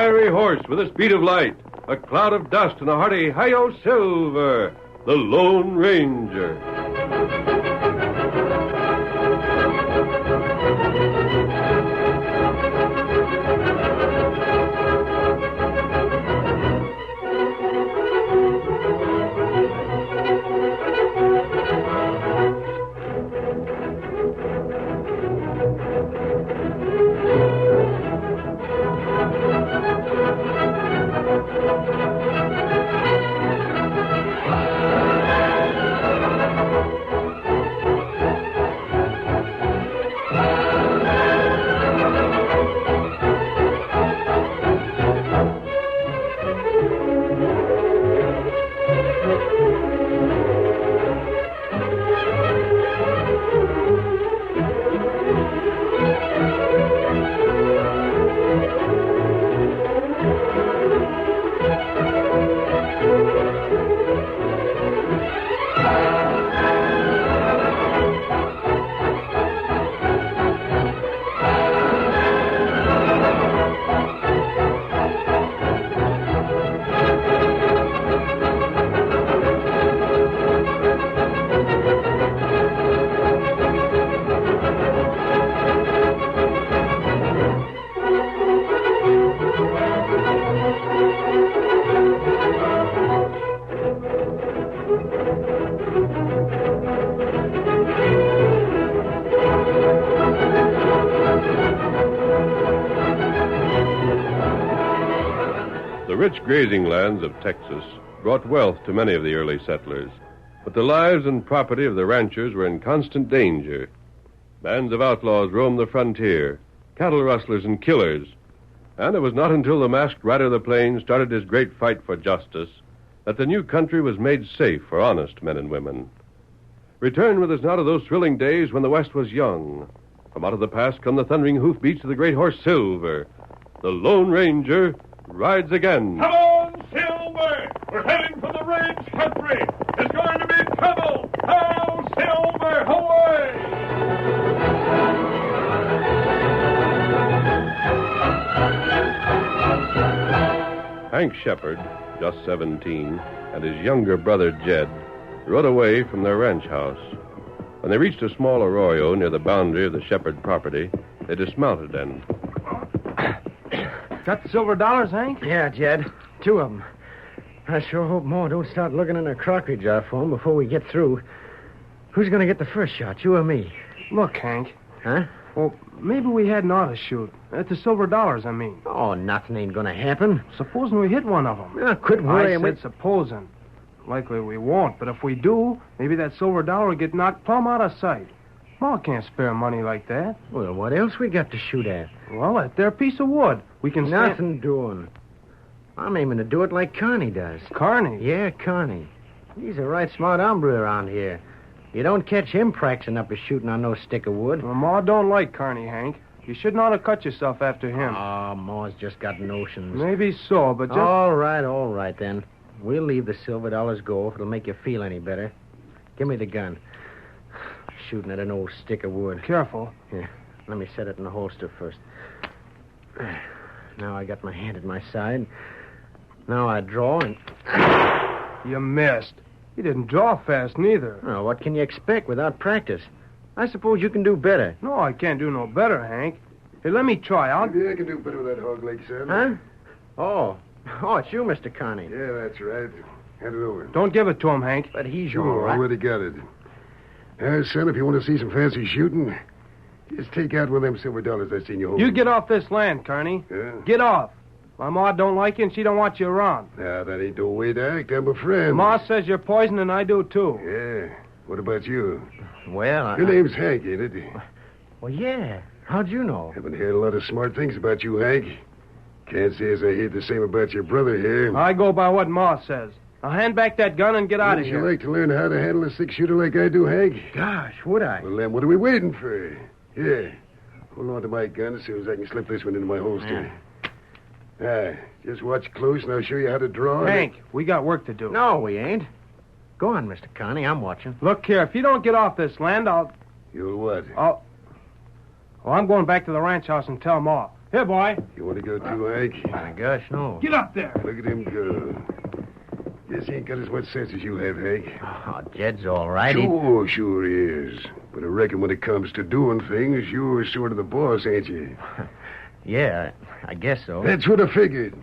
fiery horse with a speed of light, a cloud of dust, and a hearty hi-yo Silver, the Lone Ranger. The rich grazing lands of Texas brought wealth to many of the early settlers, but the lives and property of the ranchers were in constant danger. Bands of outlaws roamed the frontier, cattle rustlers and killers, and it was not until the masked rider of the plains started his great fight for justice that the new country was made safe for honest men and women. Return with us now to those thrilling days when the West was young. From out of the past come the thundering hoofbeats of the great horse Silver. The Lone Ranger rides again. Come on, Silver! We're heading for the range country. There's going to be trouble. Ho, Silver! Away! Hank Shepard, just 17, and his younger brother Jed rode away from their ranch house. When they reached a small arroyo near the boundary of the Shepard property, they dismounted and... Got the silver dollars, Hank? Yeah, Jed. 2 of them. I sure hope Ma don't start looking in her crockery jar for them before we get through. Who's going to get the first shot, you or me? Look, Hank. Huh? Well, maybe we hadn't ought to shoot. At the silver dollars, I mean. Oh, nothing ain't going to happen. Supposing we hit one of them. Quit worrying. I said supposing. Likely we won't, but if we do, maybe that silver dollar will get knocked plumb out of sight. Ma can't spare money like that. Well, what else we got to shoot at? Well, at their piece of wood. We can Nothing doing. I'm aiming to do it like Carney does. Carney? Yeah, Carney. He's a right smart hombre around here. You don't catch him practicing up his shooting on no stick of wood. Well, Ma don't like Carney, Hank. You should not have cut yourself after him. Oh, Ma's just got notions. Maybe so, but just... All right, then. We'll leave the silver dollars go if it'll make you feel any better. Give me the gun. Shooting at an old stick of wood. Careful. Here, let me set it in the holster first. Now I got my hand at my side. Now I draw and... You missed. You didn't draw fast, neither. Well, what can you expect without practice? I suppose you can do better. No, I can't do no better, Hank. Hey, let me try. Maybe I can do better with that hog leg, son. Huh? Oh, it's you, Mr. Carney. Yeah, that's right. Hand it over. Don't give it to him, Hank. But he's Sure, all right. already got it. Son, if you want to see some fancy shooting, just take out one of them silver dollars I seen you holding. You get off this land, Carney. Yeah? Get off. My Ma don't like you, and she don't want you around. Now, that ain't no way to act. I'm a friend. Ma says you're poison, and I do, too. Yeah. What about you? Well, Your name's Hank, ain't it? Well, yeah. How'd you know? Haven't heard a lot of smart things about you, Hank. Can't say as I heard the same about your brother here. I go by what Ma says. Now hand back that gun and get out of Would you here. like to learn how to handle a six-shooter like I do, Hank? Gosh, would I? Well, then, what are we waiting for? Here. Hold on to my gun as soon as I can slip this one into my holster. Just watch close, and I'll show you how to draw. Hank, we got work to do. No, we ain't. Go on, Mr. Carney. I'm watching. Look here, if you don't get off this land, You'll what? Well, I'm going back to the ranch house and tell Ma. Here, boy. You want to go too, Hank? My gosh, no. Get up there. Look at him go. Guess he ain't got as much sense as you have, Hank. Oh, Jed's all right. Sure he is. But I reckon when it comes to doing things, you're sort of the boss, ain't you? Yeah, I guess so. That's what I figured.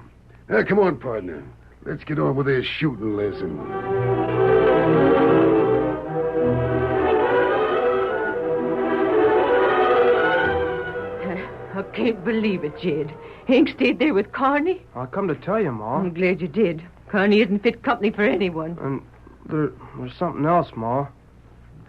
Now, come on, partner. Let's get on with this shooting lesson. I can't believe it, Jed. Hank stayed there with Carney? I'll come to tell you, Ma. I'm glad you did. Carney isn't fit company for anyone. And there's something else, Ma.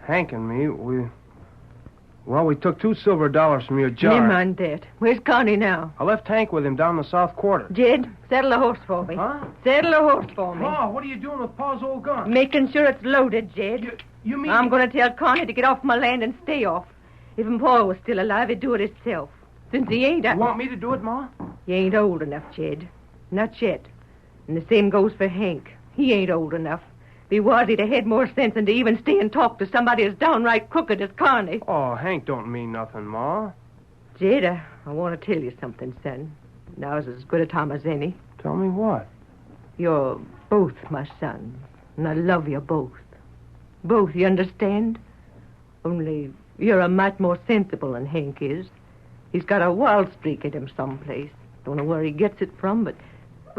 Hank and me, we took $2 silver from your jar. Never mind that. Where's Carney now? I left Hank with him down the south quarter. Jed, saddle a horse for me. Huh? Saddle a horse for me. Ma, what are you doing with Pa's old gun? Making sure it's loaded, Jed. You mean... I'm going to tell Carney to get off my land and stay off. If Pa was still alive, he'd do it himself. Since he ain't... You want me to do it, Ma? You ain't old enough, Jed. Not yet. And the same goes for Hank. He ain't old enough. If he was, he'd have had more sense than to even stay and talk to somebody as downright crooked as Carney. Oh, Hank don't mean nothing, Ma. Jed, I want to tell you something, son. Now's as good a time as any. Tell me what? You're both my sons, and I love you both. Both, you understand? Only you're a mite more sensible than Hank is. He's got a wild streak in him someplace. Don't know where he gets it from, but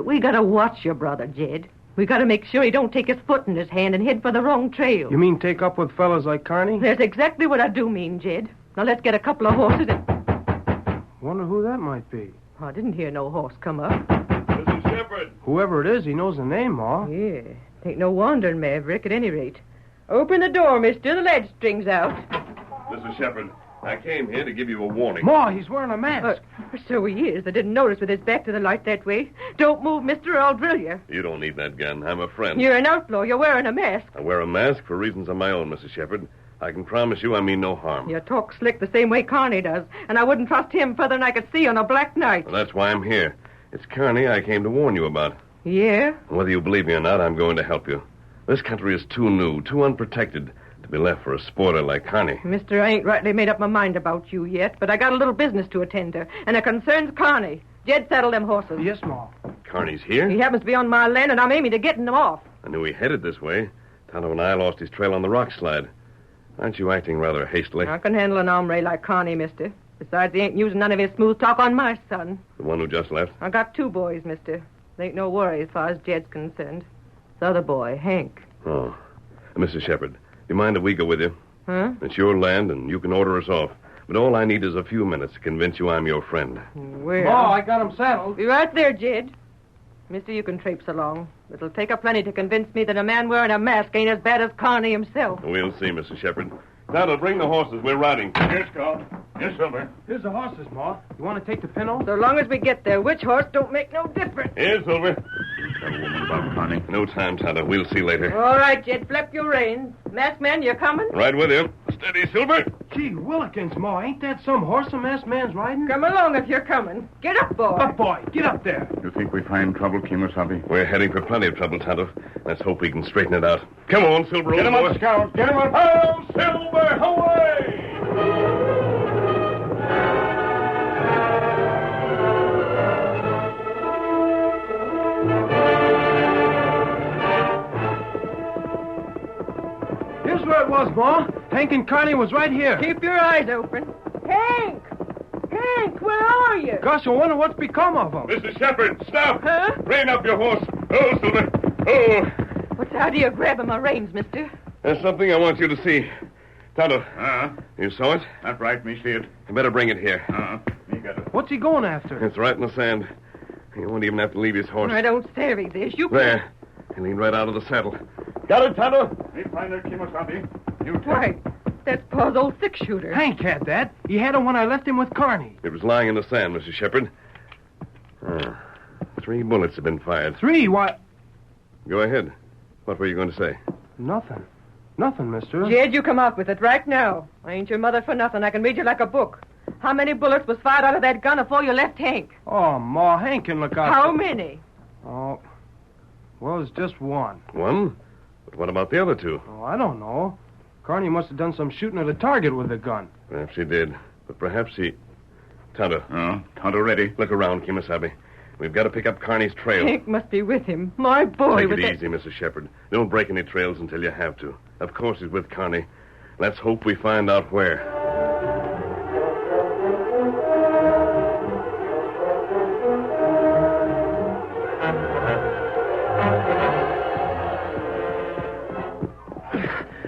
we gotta watch your brother, Jed. We gotta make sure he don't take his foot in his hand and head for the wrong trail. You mean take up with fellas like Carney? That's exactly what I do mean, Jed. Now let's get a couple of horses and... Wonder who that might be. I didn't hear no horse come up. Mrs. Shepherd. Whoever it is, he knows the name, Ma. Yeah, ain't no wandering maverick at any rate. Open the door, mister. The latch string's out. Mrs. Shepherd, I came here to give you a warning. Ma, he's wearing a mask. So he is. I didn't notice with his back to the light that way. Don't move, mister, or I'll drill you. You don't need that gun. I'm a friend. You're an outlaw. You're wearing a mask. I wear a mask for reasons of my own, Mrs. Shepherd. I can promise you I mean no harm. You talk slick the same way Carney does, and I wouldn't trust him further than I could see on a black night. Well, that's why I'm here. It's Kearney I came to warn you about. Yeah? Whether you believe me or not, I'm going to help you. This country is too new, too unprotected to be left for a sporter like Kearney. Mister, I ain't rightly made up my mind about you yet, but I got a little business to attend to, and it concerns Kearney. Jed, saddle them horses. Yes, Ma. Kearney's here? He happens to be on my land, and I'm aiming to getting them off. I knew he headed this way. Tonto and I lost his trail on the rock slide. Aren't you acting rather hastily? I can handle an hombre like Kearney, mister. Besides, he ain't using none of his smooth talk on my son. The one who just left? I got 2 boys, mister. There ain't no worry as far as Jed's concerned. The other boy, Hank. Oh. Mrs. Shepherd, do you mind if we go with you? Huh? It's your land, and you can order us off. But all I need is a few minutes to convince you I'm your friend. Where? Ma, I got him saddled. Be right there, Jed. Mister, you can traipse along. It'll take a plenty to convince me that a man wearing a mask ain't as bad as Kearney himself. We'll see, Mrs. Shepherd. Tonto, bring the horses. We're riding. Yes, Carl. Yes, Silver. Here's the horses, Ma. You want to take the pin off? So long as we get there, which horse don't make no difference. Here, Silver. Tell a woman about Connie. No time, Tonto. We'll see later. All right, Jed, flap your reins. Masked man, you coming? Right with you. Steady, Silver. Gee, Willikins, Ma, ain't that some horse a masked man's riding? Come along if you're coming. Get up, boy. Up, boy. Get up there. You think we find trouble, Kemosabe? We're heading for plenty of trouble, Tonto. Let's hope we can straighten it out. Come on, Silver, Get old him boy. up, Scout. Get him up. Oh, Silver, away! Here's where it was, Ma. Hank and Kearney was right here. Keep your eyes open. Hank! Hank, where are you? Gosh, I wonder what's become of them. Mrs. Shepherd, stop! Huh? Rein up your horse. Oh, Silver. Oh. What's the idea of grabbing my reins, mister? There's something I want you to see. Tonto, you saw it? That's right, me see it. You better bring it here. Me got it. What's he going after? It's right in the sand. He won't even have to leave his horse. I don't savvy this. You There. He leaned right out of the saddle. Got it, Tonto? Me find her, Kemosabe. You tell. Why, that's Pa's old six-shooter. Hank had that. He had him when I left him with Kearney. It was lying in the sand, Mrs. Shepherd. 3 bullets have been fired. 3? Why? Go ahead. What were you going to say? Nothing. Nothing, mister. Jed, you come out with it right now. I ain't your mother for nothing. I can read you like a book. How many bullets was fired out of that gun before you left Hank? Oh, Ma, Hank can look out. How many? Oh, well, it's just 1. 1? But what about the other 2? Oh, I don't know. Kearney must have done some shooting at a target with the gun. Perhaps he did. But perhaps he... Tonto. Oh, Tonto ready. Look around, Kimasabi. We've got to pick up Kearney's trail. Hank must be with him. My boy Take with it easy, Mrs. Shepard. Don't break any trails until you have to. Of course he's with Kearney. Let's hope we find out where.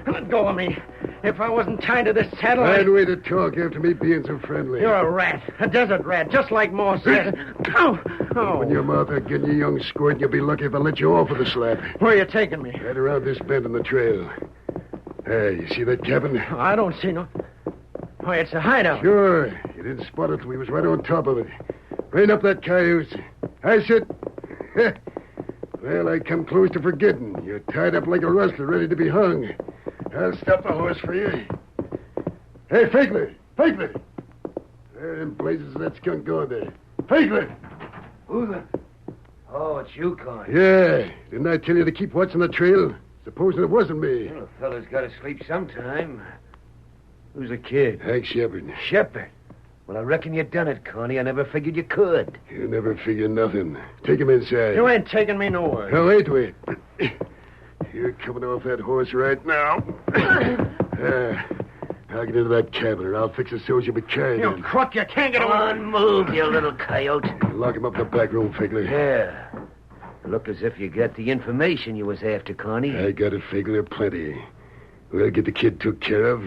Let go of me. If I wasn't tied to this saddle, Bad way to talk after me being so friendly. You're a rat. A desert rat, just like Moore said. Ow! Oh. Open your mouth again, you young squirt, and you'll be lucky if I let you off with a slap. Where are you taking me? Right around this bend in the trail. Hey, you see that cabin? I don't see no... Why, it's a hideout. Sure. You didn't spot it till we was right on top of it. Rein up that cayuse. I said... Well, I come close to forgetting. You're tied up like a rustler, ready to be hung. I'll stop the horse for you. Hey, Figler! Figler! Where in blazes is that skunk going there? Figler! Who the... Oh, it's you, Connie. Yeah. Didn't I tell you to keep watching the trail? Supposing it wasn't me. Well, a fella's got to sleep sometime. Who's the kid? Hank Shepard. Shepard. Well, I reckon you done it, Connie. I never figured you could. You never figure nothing. Take him inside. You ain't taking me nowhere. Now, wait. You're coming off that horse right now. I'll get into that cabin, or I'll fix it so as you'll be carried You in. crook, you can't get Come away. on, move, you little coyote. Lock him up in the back room, Figler. Yeah. Look as if you got the information you was after, Connie. I got it, Figler, plenty. We'll get the kid took care of,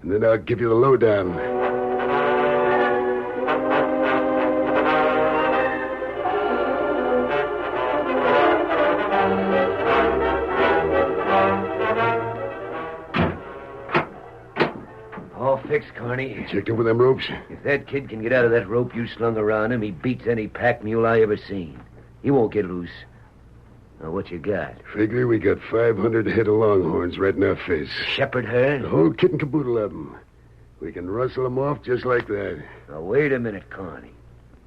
and then I'll give you the lowdown. All fixed, Connie. Checked over them ropes? If that kid can get out of that rope you slung around him, he beats any pack mule I ever seen. He won't get loose. Now, what you got? Figure we got 500 head of longhorns right in our face. Shepherd herd? The whole kit and caboodle of them. We can rustle them off just like that. Now, wait a minute, Connie.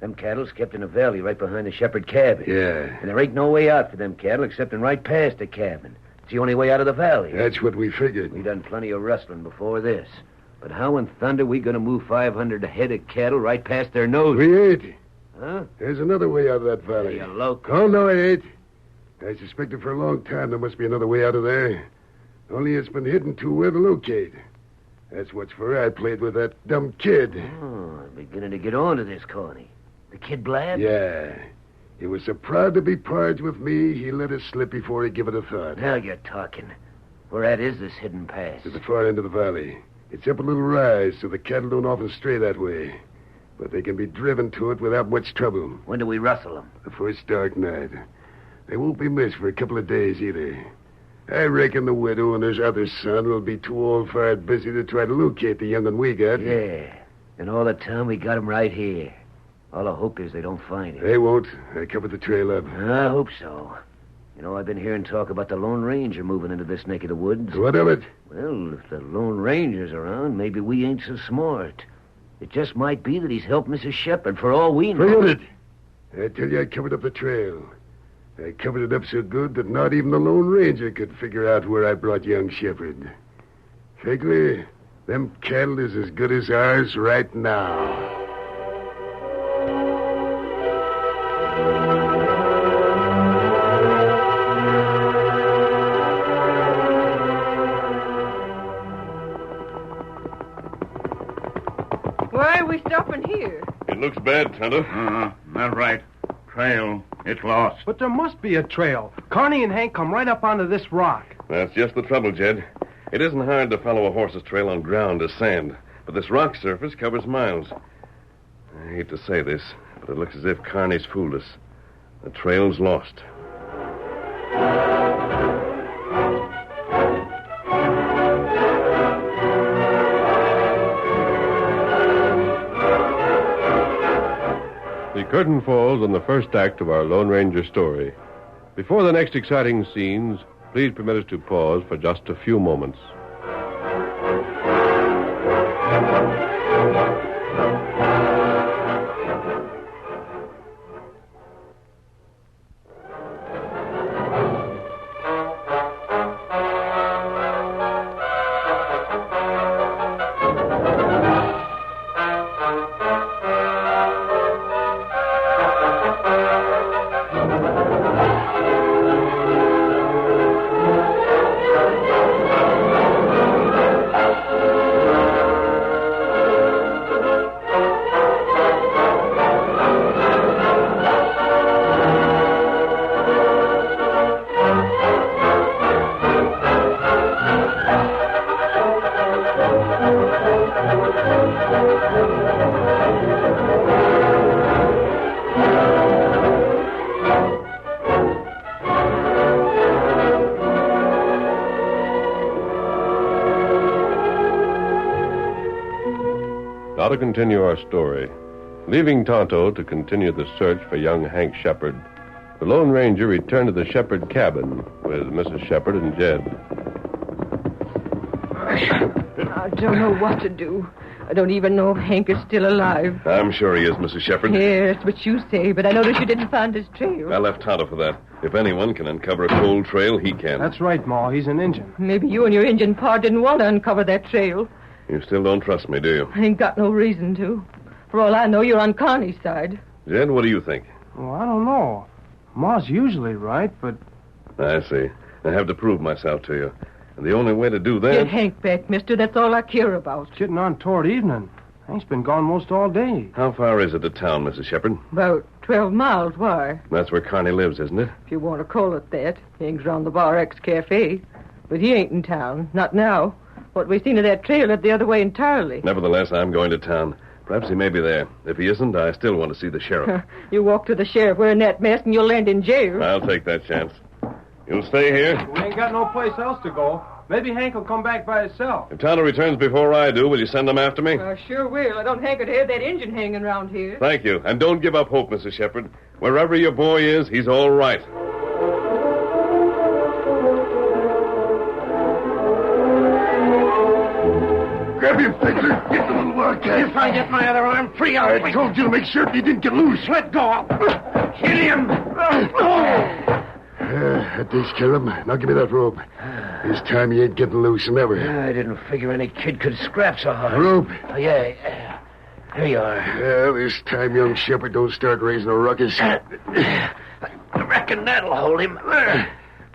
Them cattle's kept in a valley right behind the shepherd cabin. Yeah. And there ain't no way out for them cattle excepting right past the cabin. It's the only way out of the valley. That's what we figured. We done plenty of rustling before this. But how in thunder we gonna move 500 head of cattle right past their noses? We ain't. Huh? There's another way out of that valley. You loco. Oh, no, I ain't. I suspected for a long time there must be another way out of there. Only it's been hidden too well to locate. That's what's for I played with that dumb kid. Oh, I'm beginning to get on to this, Connie. The kid Blab? Yeah. He was so proud to be pards with me, he let it slip before he give it a thought. Now you're talking. Where at is this hidden pass? To the far end of the valley. It's up a little rise, so the cattle don't often stray that way. But they can be driven to it without much trouble. When do we rustle them? The first dark night. They won't be missed for a couple of days either. I reckon the widow and her other son will be too all-fired busy to try to locate the young'un we got. Yeah. And all the time we got him right here. All I hope is they don't find him. They won't. I covered the trail up. I hope so. You know, I've been hearing talk about the Lone Ranger moving into this neck of the woods. What of it? Well, if the Lone Ranger's around, maybe we ain't so smart. It just might be that he's helped Mrs. Shepard for all we know. Forget it. I tell you, I covered up the trail. I covered it up so good that not even the Lone Ranger could figure out where I brought young Shepard. Figler, them cattle is as good as ours right now. Why are we stopping here? It looks bad, Tonto. Not right. Trail. It's lost. But there must be a trail. Carney and Hank come right up onto this rock. That's just the trouble, Jed. It isn't hard to follow a horse's trail on ground or sand, but this rock surface covers miles. I hate to say this, but it looks as if Kearney's fooled us. The trail's lost. The curtain falls on the first act of our Lone Ranger story. Before the next exciting scenes, please permit us to pause for just a few moments. continue our story. Leaving Tonto to continue the search for young Hank Shepard, the Lone Ranger returned to the Shepard cabin with Mrs. Shepard and Jed. I don't know what to do. I don't even know if Hank is still alive. I'm sure he is, Mrs. Shepard. Yes, that's what you say, but I noticed you didn't find his trail. I left Tonto for that. If anyone can uncover a cold trail, he can. That's right, Ma. He's an Injun. Maybe you and your Indian pa didn't want to uncover that trail. You still don't trust me, do you? I ain't got no reason to. For all I know, you're on Connie's side. Jed, what do you think? Well, I don't know. Ma's usually right, but... I see. I have to prove myself to you. And the only way to do that... Get Hank back, mister. That's all I care about. It's getting on toward evening. Hank's been gone most all day. How far is it to town, Mrs. Shepard? About 12 miles. Why? That's where Connie lives, isn't it? If you want to call it that. He hangs around the Bar X Cafe. But he ain't in town. Not now. What we seen of that trail led the other way entirely. Nevertheless, I'm going to town. Perhaps he may be there. If he isn't, I still want to see the sheriff. You walk to the sheriff wearing that mask and you'll land in jail. I'll take that chance. You'll stay here? We ain't got no place else to go. Maybe Hank will come back by himself. If Tonto returns before I do, will you send him after me? I sure will. I don't hanker to have that engine hanging around here. Thank you. And don't give up hope, Mrs. Shepard. Wherever your boy is, he's all right. Grab him, Fixer. Get the little wildcat. If I get my other arm free, I'll... I told you to make certain he didn't get loose. Let go. I'll hit him. That takes care of him. Now give me that rope. This time he ain't getting loose never. I didn't figure any kid could scrap so hard. Rope. Oh, yeah. There you are. Well, this time young Shepard don't start raising a ruckus. I reckon that'll hold him.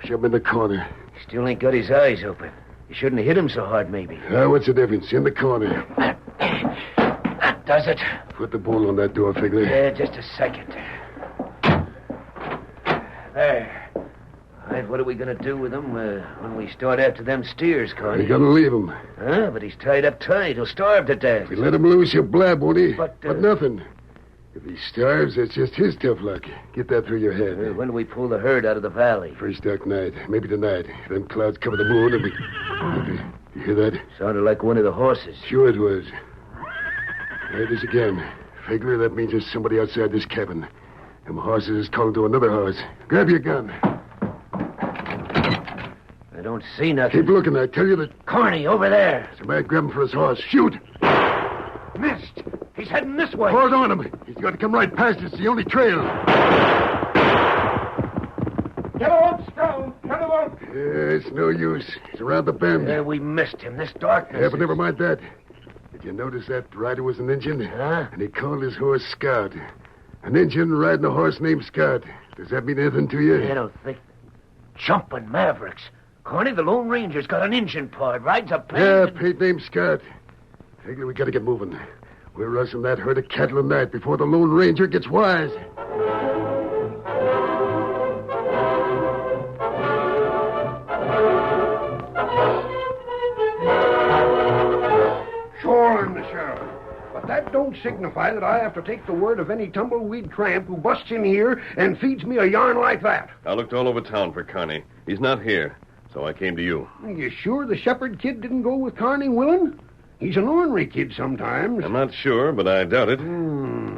Shove him in the corner. Still ain't got his eyes open. You shouldn't have hit him so hard, maybe. What's the difference? In the corner. That does it. Put the bolt on that door, Figler. Just a second. There. Right, what are we going to do with him when we start after them steers, Connie? You gotta leave him. Huh? But he's tied up tight. He'll starve to death. If we let him loose, he'll blab, won't he? But nothing. If he starves, that's just his tough luck. Get that through your head. When do we pull the herd out of the valley? First dark night. Maybe tonight. If them clouds cover the moon, and we... You hear that? Sounded like one of the horses. Sure it was. There it is again. Figler, that means there's somebody outside this cabin. Them horses is calling to another horse. Grab your gun. I don't see nothing. Keep looking. I tell you that... Carney, over there. Somebody grab him for his horse. Shoot! Missed. He's heading this way. Hold on him. He's got to come right past us. It's the only trail. Get him up, Scout. Get him up. It's no use. He's around the bend. We missed him. This darkness. Yeah, but never mind that. Did you notice that rider was an Injun? Huh? And he called his horse Scout. An Injun riding a horse named Scout. Does that mean anything to you? I don't think... Jumping Mavericks. Carney, the Lone Ranger's got an engine pod. Rides a paint. Yeah, paint named Scout. Figure we gotta get moving. We're rustling that herd of cattle tonight before the Lone Ranger gets wise. Sure, I'm the sheriff. But that don't signify that I have to take the word of any tumbleweed tramp who busts in here and feeds me a yarn like that. I looked all over town for Connie. He's not here, so I came to you. Are you sure the Shepherd kid didn't go with Carney Willen? He's an ornery kid sometimes. I'm not sure, but I doubt it.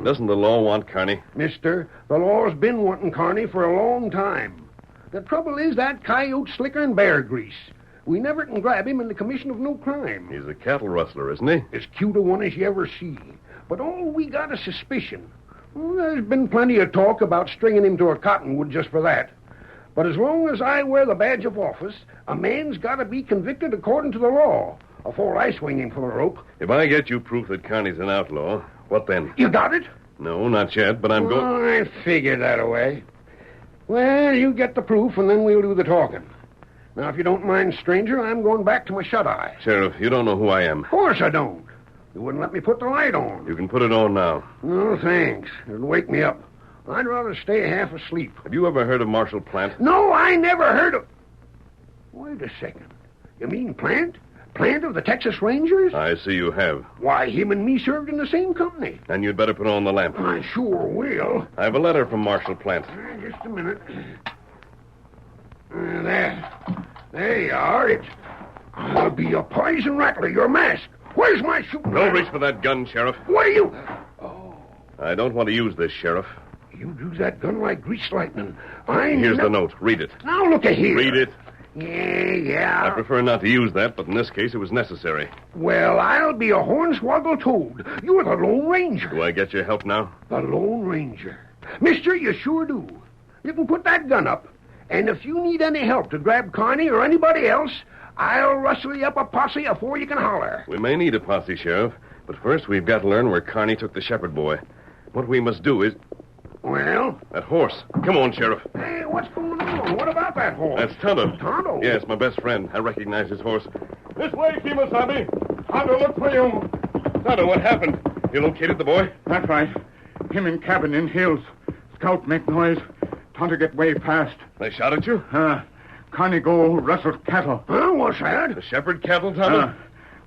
Doesn't the law want Carney? Mister, the law's been wanting Carney for a long time. The trouble is that coyote's slicker than bear grease. We never can grab him in the commission of no crime. He's a cattle rustler, isn't he? As cute a one as you ever see. But all we got is suspicion. Well, there's been plenty of talk about stringing him to a cottonwood just for that. But as long as I wear the badge of office, a man's got to be convicted according to the law afore I swing him for the rope. If I get you proof that Connie's an outlaw, what then? You got it? No, not yet, but I'm going... Oh, I figured that away. Well, you get the proof, and then we'll do the talking. Now, if you don't mind, stranger, I'm going back to my shut-eye. Sheriff, you don't know who I am. Of course I don't. You wouldn't let me put the light on. You can put it on now. No, thanks. It'll wake me up. I'd rather stay half asleep. Have you ever heard of Marshal Plant? No, I never heard of... Wait a second. You mean Plant? Plant of the Texas Rangers? I see you have. Why, him and me served in the same company. And you'd better put on the lamp. I sure will. I have a letter from Marshal Plant. Just a minute. There you are. I'll be a poison rattler, your mask. Where's my shooting Don't iron? reach for that gun, Sheriff. What are you... I don't want to use this, Sheriff. You use that gun like greased lightning. Here's the note. Read it. Now look at here. Read it. Yeah. I prefer not to use that, but in this case it was necessary. Well, I'll be a hornswoggle toad. You're the Lone Ranger. Do I get your help now? The Lone Ranger. Mister, you sure do. You can put that gun up. And if you need any help to grab Connie or anybody else, I'll rustle you up a posse afore you can holler. We may need a posse, Sheriff, but first we've got to learn where Carney took the shepherd boy. What we must do is... Well? That horse. Come on, Sheriff. Hey, what's going on? What about that horse? That's Tonto. Tonto? Yes, my best friend. I recognize his horse. This way, Kimasabi. Tonto, look for you. Tonto, what happened? You located the boy? That's right. Him in cabin in hills. Scout make noise. Tonto get way fast. They shot at you? Connie go rustle cattle. Huh? What's that? The shepherd cattle, Tonto?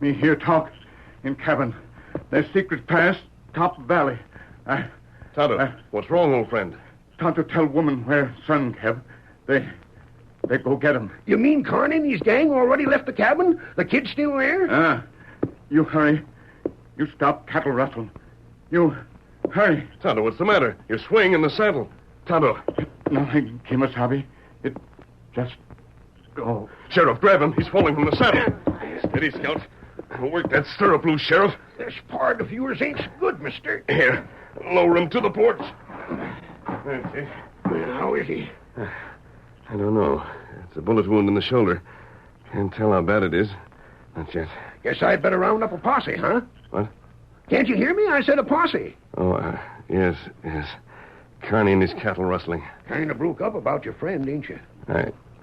Me hear talk in cabin. Their secret pass, top valley. Tonto, what's wrong, old friend? Tonto tell woman where son have. They go get him. You mean Carney and his gang already left the cabin? The kid's still there? You hurry. You stop cattle rustle. You hurry. Tonto, what's the matter? You're swinging in the saddle. Tonto. Nothing, Kimasabi. It just go. Sheriff, grab him. He's falling from the saddle. Steady, Scout. Work that stirrup loose, Sheriff. This part of yours ain't so good, mister. Here, lower him to the porch. Okay. How is he? I don't know. It's a bullet wound in the shoulder. Can't tell how bad it is. Not yet. Guess I'd better round up a posse, huh? What? Can't you hear me? I said a posse. Oh, yes. Carney and his cattle rustling. Kind of broke up about your friend, ain't you?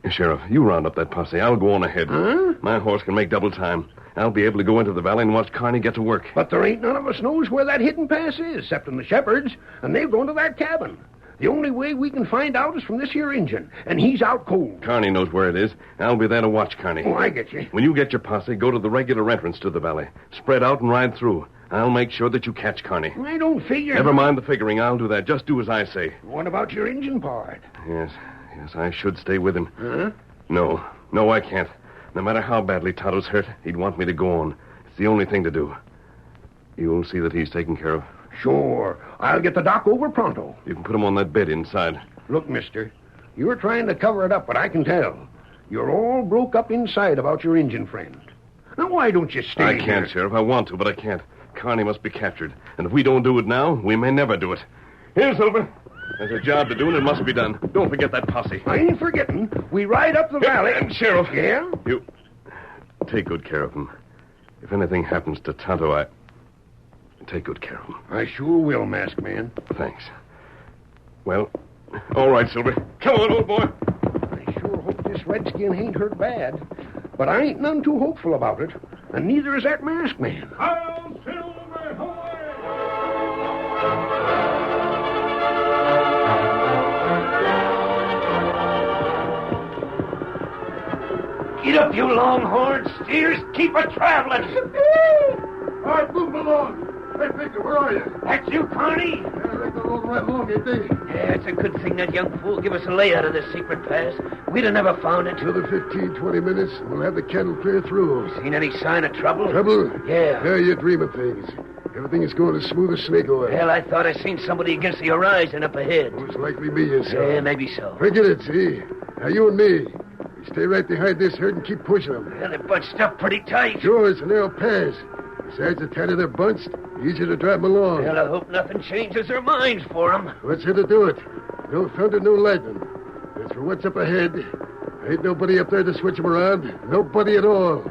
Sheriff, you round up that posse. I'll go on ahead. Huh? My horse can make double time. I'll be able to go into the valley and watch Carney get to work. But there ain't none of us knows where that hidden pass is, except in the shepherds, and they've gone to that cabin. The only way we can find out is from this here Injun, and he's out cold. Carney knows where it is. I'll be there to watch Carney. Oh, I get you. When you get your posse, go to the regular entrance to the valley. Spread out and ride through. I'll make sure that you catch Carney. I don't figure... Never mind the figuring. I'll do that. Just do as I say. What about your Injun part? Yes, I should stay with him. Huh? No, I can't. No matter how badly Tonto's hurt, he'd want me to go on. It's the only thing to do. You'll see that he's taken care of. Sure. I'll get the doc over pronto. You can put him on that bed inside. Look, mister, you're trying to cover it up, but I can tell. You're all broke up inside about your Injun friend. Now, why don't you stay I can't, here? Sheriff. I want to, but I can't. Carney must be captured. And if we don't do it now, we may never do it. Here, Silver. There's a job to do, and it must be done. Don't forget that posse. I ain't forgetting. We ride up the valley... And, Sheriff... Yeah? You take good care of him. If anything happens to Tonto, I... Take good care of him. I sure will, Masked Man. Thanks. Well, all right, Silver. Come on, old boy. I sure hope this redskin ain't hurt bad. But I ain't none too hopeful about it. And neither is that Masked Man. I'll Silver, away! Get up, you longhorn steers. Keep a-traveling. All right, move along. Hey, Victor, where are you? That's you, Carney? Yeah, they're rolling right along, ain't they? Yeah, it's a good thing that young fool give us a layout of this secret pass. We'd have never found it. Another 15, 20 minutes, and we'll have the cattle clear through. Seen any sign of trouble? Trouble? Yeah. Yeah, you dream of things. Everything is going as smooth as snake oil. Well, I thought I seen somebody against the horizon up ahead. Most likely me, you son. Yeah, maybe so. Forget it, see? Now, you and me, we stay right behind this herd and keep pushing them. Well, they're bunched up pretty tight. Sure, it's a narrow pass. Besides, the tighter they're bunched, the easier to drive them along. Well, I hope nothing changes their minds for them. What's here to do it? No thunder, no lightning. As for what's up ahead, ain't nobody up there to switch them around. Nobody at all.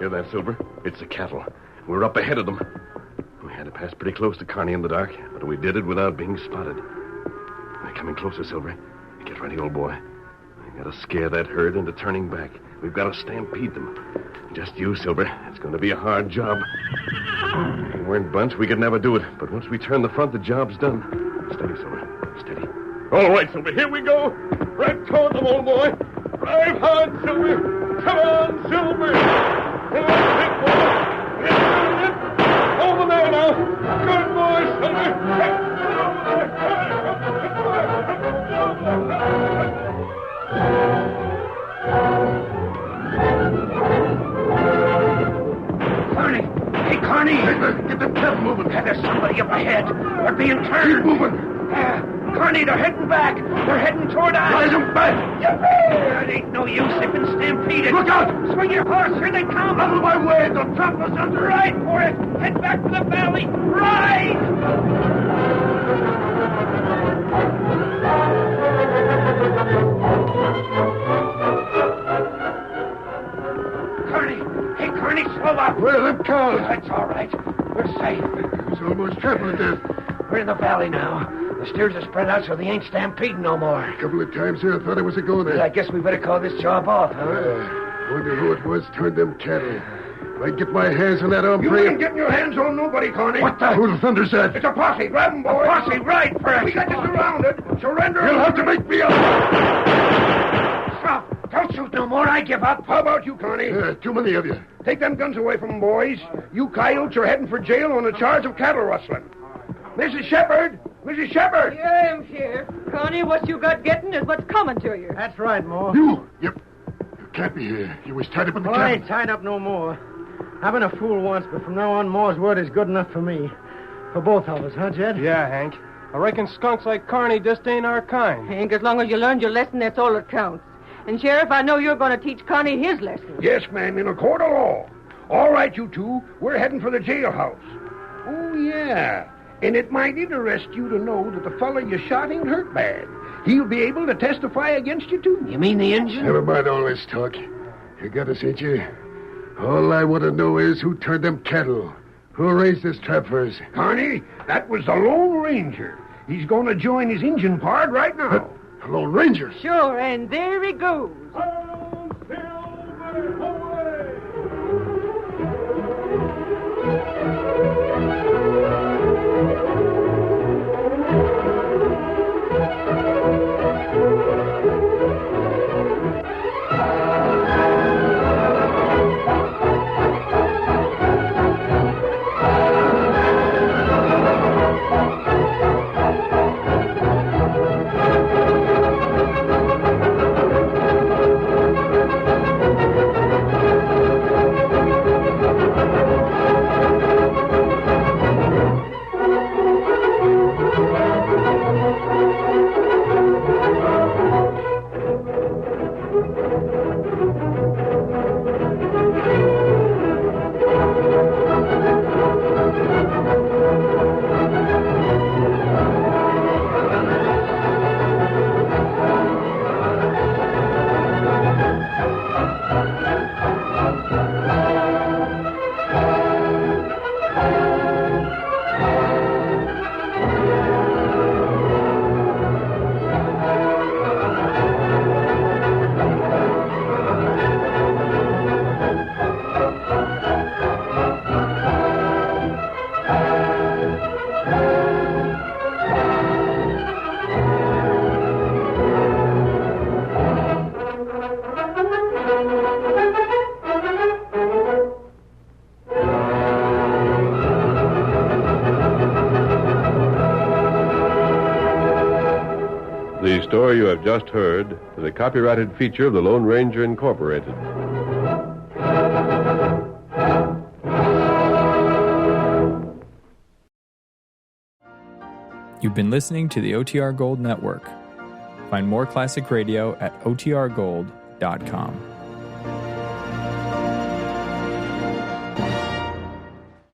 Hear that, Silver? It's the cattle. We're up ahead of them. We had to pass pretty close to Carney in the dark, but we did it without being spotted. They're coming closer, Silver. Get ready, old boy. We gotta scare that herd into turning back. We've got to stampede them. Just you, Silver. It's going to be a hard job. If we weren't bunched, we could never do it. But once we turn the front, the job's done. Steady, Silver. Steady. All right, Silver, here we go. Right toward them, old boy. Drive hard, Silver. Come on, Silver. Come on, big boy. Get it. Over there now. Good boy, Silver. ahead. They're being turned. Keep moving. Carney, they're heading back. They're heading toward us. Drive them back. Yippee! It ain't no use. They've been stampeded. Look out! Swing your horse. Here they come. Out of my way. They'll trample us under. Ride for it. Head back to the valley. Ride! Hey, Carney, slow up. Where are them cows? That's all right. We're safe. It's almost trampled to death. We're in the valley now. The steers are spread out so they ain't stampeding no more. A couple of times here I thought I was a-going I guess we better call this job off, huh? Wonder who it was turned them cattle. If I get my hands on that You hombre... ain't getting your hands on nobody, Carney. What the... Who the thunder's that? It's a posse. Grab 'em, boys. A posse, ride for it. We got you surrounded. Surrender. You'll have to make me up. Stop. Don't shoot no more. I give up. How about you, Carney? Too many of you. Take them guns away from 'em, boys. You coyotes are heading for jail on a charge of cattle rustling. Mrs. Shepherd! Mrs. Shepherd! Yeah, I'm here. Connie, what you got getting is what's coming to you. That's right, Ma. You can't be here. You was tied up in the Well, I cabin. ain't tied up no more. I've been a fool once, but from now on, Ma's word is good enough for me. For both of us, huh, Jed? Yeah, Hank. I reckon skunks like Carney just ain't our kind. Hank, as long as you learned your lesson, that's all that counts. And, Sheriff, I know you're going to teach Connie his lesson. Yes, ma'am, in a court of law. All right, you two. We're heading for the jailhouse. Oh, yeah. And it might interest you to know that the fella you shot ain't hurt bad. He'll be able to testify against you, too. You mean the engine? Never mind all this talk. You got us, ain't you? All I want to know is who turned them cattle. Who arranged this trap for us? Carney, that was the Lone Ranger. He's going to join his Injun pard right now. The Lone Ranger? Sure, and there he goes. The story you have just heard is a copyrighted feature of the Lone Ranger Incorporated. You've been listening to the OTR Gold Network. Find more classic radio at otrgold.com.